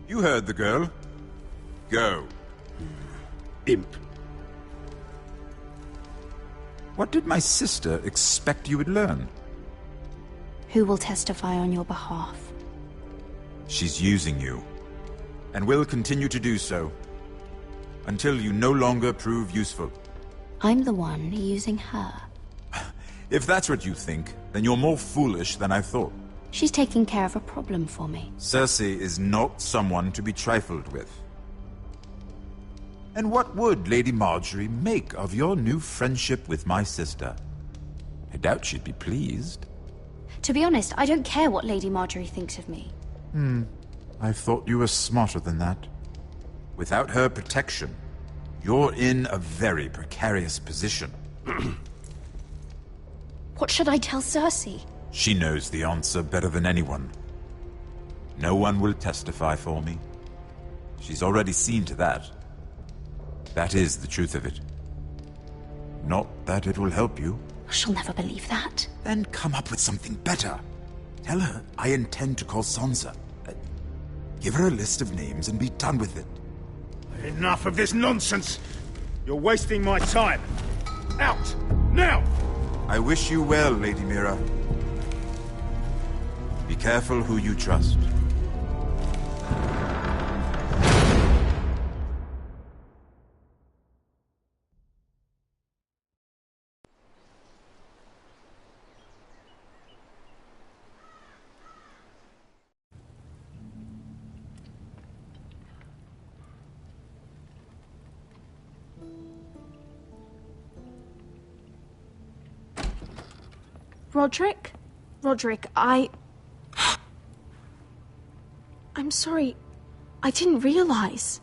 You heard the girl. Go. Imp. What did my sister expect you would learn? Who will testify on your behalf? She's using you, and will continue to do so, until you no longer prove useful. I'm the one using her. If that's what you think, then you're more foolish than I thought. She's taking care of a problem for me. Cersei is not someone to be trifled with. And what would Lady Marjorie make of your new friendship with my sister? I doubt she'd be pleased. To be honest, I don't care what Lady Marjorie thinks of me. I thought you were smarter than that. Without her protection, you're in a very precarious position. What should I tell Cersei? She knows the answer better than anyone. No one will testify for me. She's already seen to that. That is the truth of it. Not that it will help you. She'll never believe that. Then come up with something better. Tell her I intend to call Sansa. Give her a list of names and be done with it. Enough of this nonsense! You're wasting my time! Out! Now! I wish you well, Lady Mira. Be careful who you trust. Roderick? Roderick, I'm sorry. I didn't realize.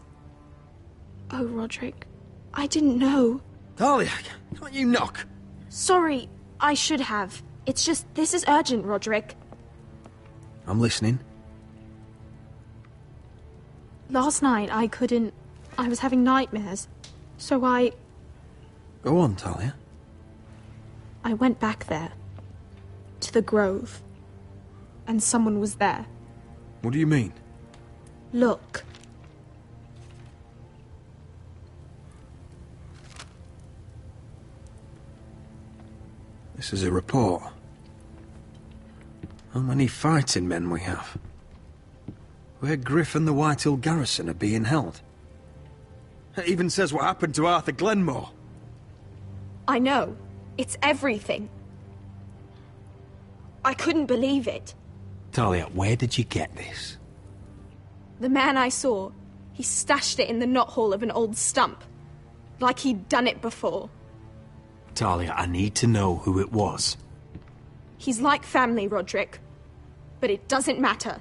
Oh, Roderick, I didn't know. Talia, can't you knock? Sorry, I should have. It's just, this is urgent, Roderick. I'm listening. Last night, I was having nightmares. So Go on, Talia. I went back there. To the grove. And someone was there. What do you mean? Look. This is a report. How many fighting men we have? Where Griff and the Whitehill garrison are being held. It even says what happened to Arthur Glenmore. I know. It's everything. I couldn't believe it. Talia, where did you get this? The man I saw, he stashed it in the knothole of an old stump. Like he'd done it before. Talia, I need to know who it was. He's like family, Roderick. But it doesn't matter.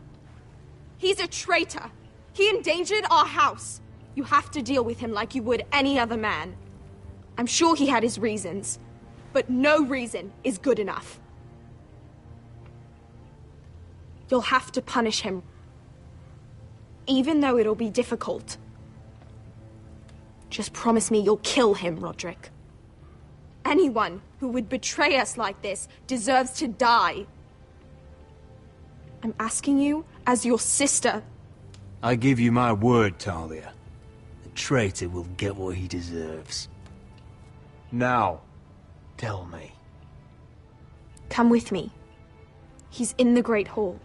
He's a traitor. He endangered our house. You have to deal with him like you would any other man. I'm sure he had his reasons. But no reason is good enough. You'll have to punish him. Even though it'll be difficult. Just promise me you'll kill him, Roderick. Anyone who would betray us like this deserves to die. I'm asking you as your sister. I give you my word, Talia. The traitor will get what he deserves. Now, tell me. Come with me. He's in the Great Hall.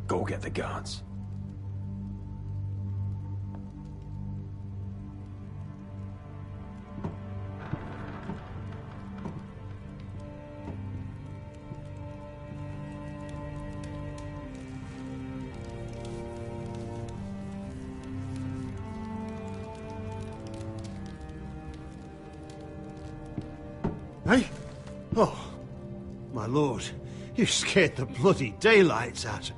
Go get the guards. Eh? Oh, my lord, you scared the bloody daylights out.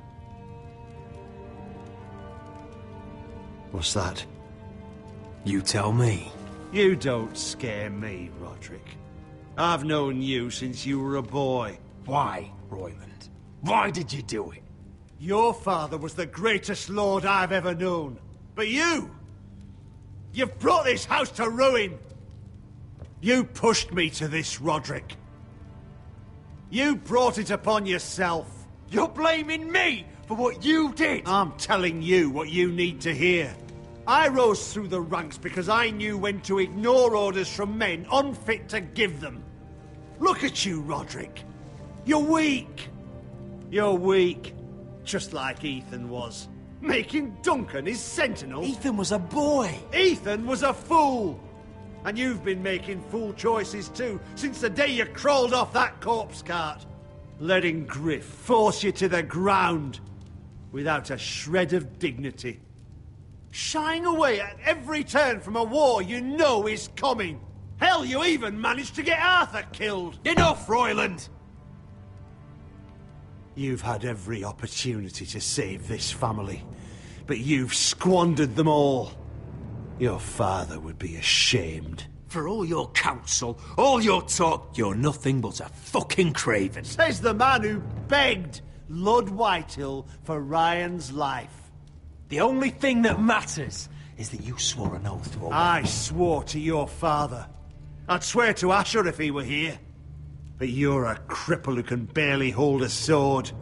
What's that? You tell me. You don't scare me, Roderick. I've known you since you were a boy. Why, Royland? Why did you do it? Your father was the greatest lord I've ever known. But you've brought this house to ruin. You pushed me to this, Roderick. You brought it upon yourself. You're blaming me for what you did. I'm telling you what you need to hear. I rose through the ranks because I knew when to ignore orders from men unfit to give them. Look at you, Roderick. You're weak. You're weak. Just like Ethan was. Making Duncan his sentinel. Ethan was a boy. Ethan was a fool. And you've been making fool choices too, since the day you crawled off that corpse cart. Letting Griff force you to the ground, without a shred of dignity. Shying away at every turn from a war you know is coming. Hell, you even managed to get Arthur killed. Enough, Royland! You've had every opportunity to save this family, but you've squandered them all. Your father would be ashamed. For all your counsel, all your talk, you're nothing but a fucking craven. Says the man who begged Lord Whitehill for Ryan's life. The only thing that matters is that you swore an oath to obey. I swore to your father. I'd swear to Asher if he were here. But you're a cripple who can barely hold a sword.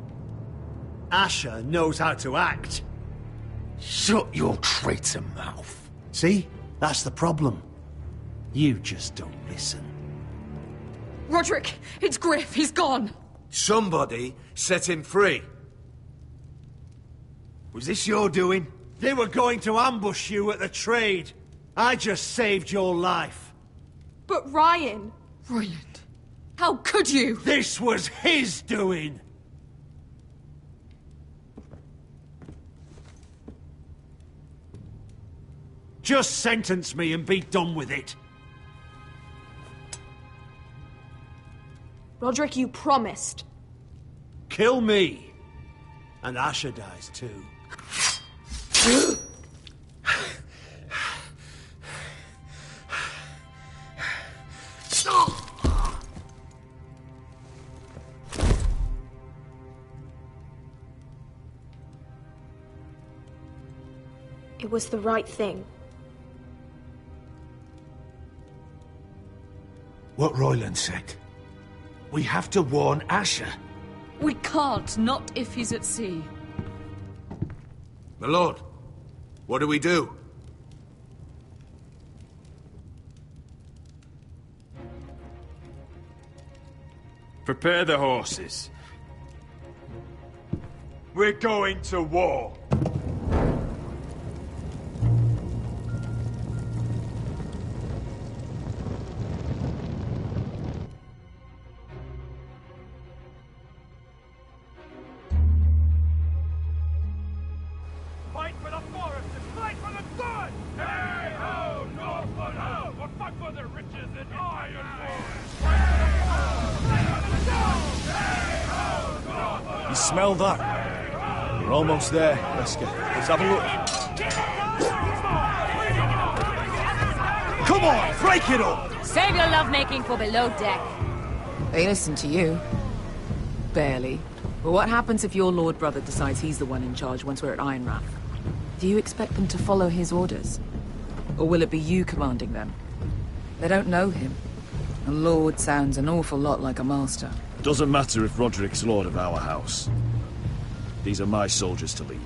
Asher knows how to act. Shut your traitor mouth. See? That's the problem. You just don't listen. Roderick, it's Griff. He's gone. Somebody set him free. Was this your doing? They were going to ambush you at the trade. I just saved your life. But Ryan... Royland, how could you? This was his doing. Just sentence me and be done with it. Roderick, you promised. Kill me. And Asher dies too. It was the right thing. What Royland said. We have to warn Asher. We can't, not if he's at sea. My lord, what do we do? Prepare the horses. We're going to war. Fight for the forest and fight for the sun! Hey ho, Northwood ho! We'll fight for the riches and iron ore! You smell that? We're almost there, Wesker. Let's have a look. Come on, break it up! Save your lovemaking for below deck. They listen to you. Barely. But what happens if your lord brother decides he's the one in charge once we're at Ironrath? Do you expect them to follow his orders? Or will it be you commanding them? They don't know him. A lord sounds an awful lot like a master. Doesn't matter if Roderick's lord of our house. These are my soldiers to lead.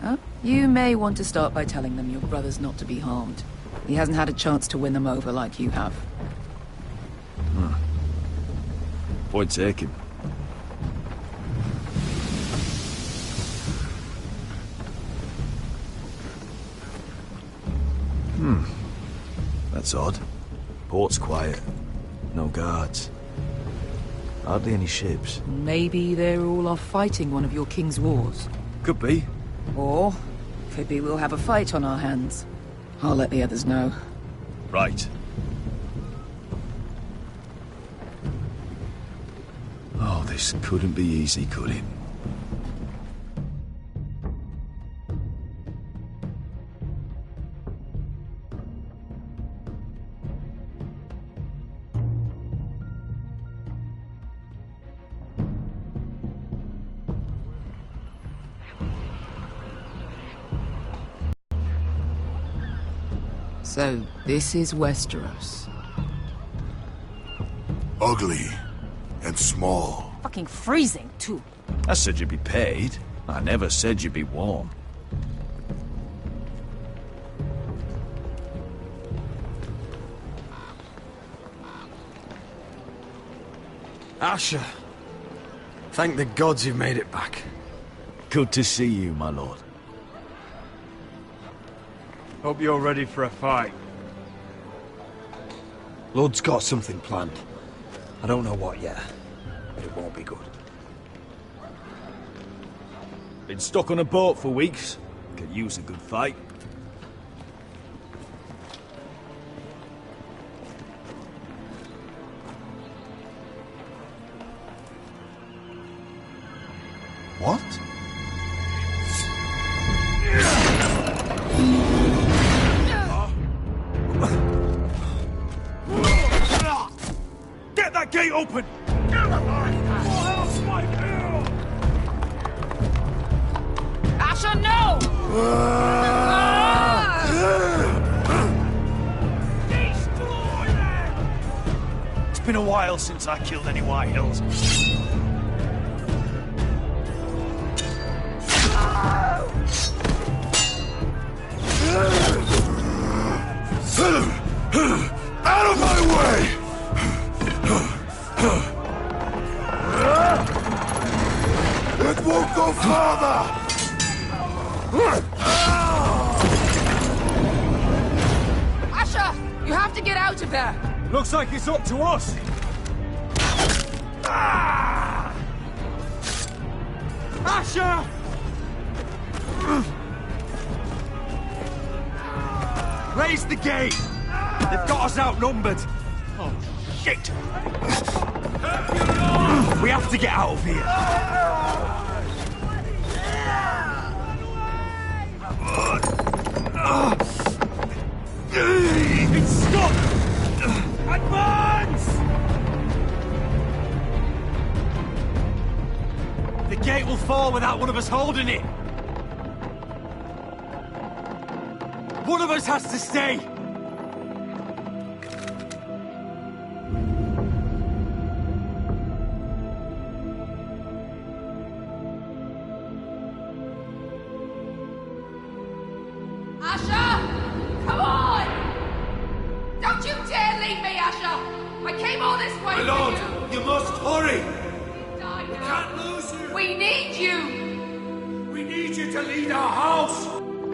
Huh? You may want to start by telling them your brother's not to be harmed. He hasn't had a chance to win them over like you have. Point taken. That's odd. Port's quiet. No guards. Hardly any ships. Maybe they're all off fighting one of your king's wars. Could be. Or, could be we'll have a fight on our hands. I'll let the others know. Right. This couldn't be easy, could it? So, this is Westeros. Ugly and small. Fucking freezing, too. I said you'd be paid. I never said you'd be warm. Asher. Thank the gods you've made it back. Good to see you, my lord. Hope you're ready for a fight. Lord's got something planned. I don't know what yet, but it won't be good. Been stuck on a boat for weeks. Could use a good fight. What? Get that gate open! Asher, no! It's been a while since I killed any White Hills. Out of my way! It won't go farther! Asher, you have to get out of there! Looks like it's up to us! Asher! Raise the gate! They've got us outnumbered! Oh, shit! We have to get out of here! It's stuck! Advance! The gate will fall without one of us holding it! One of us has to stay!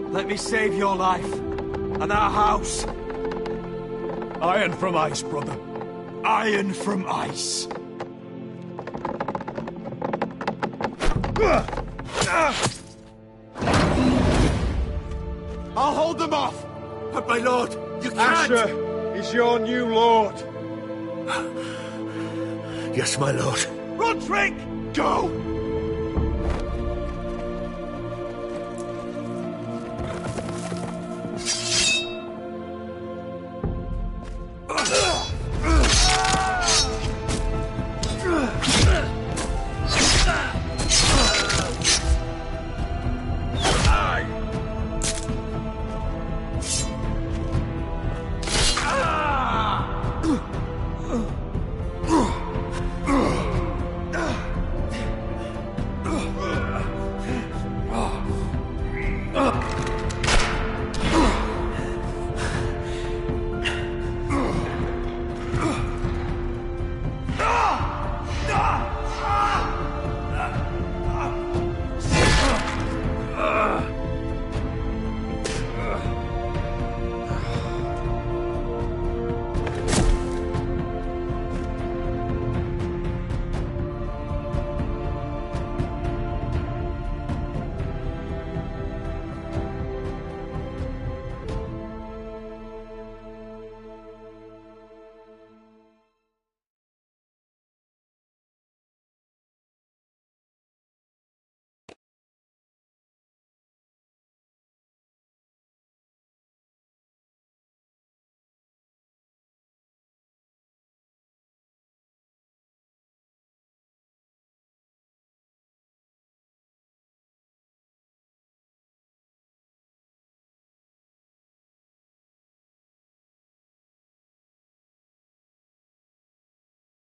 Let me save your life, and our house. Iron from ice, brother. Iron from ice. I'll hold them off! But my lord, you can't! Asher is your new lord. Yes, my lord. Roderick! Go!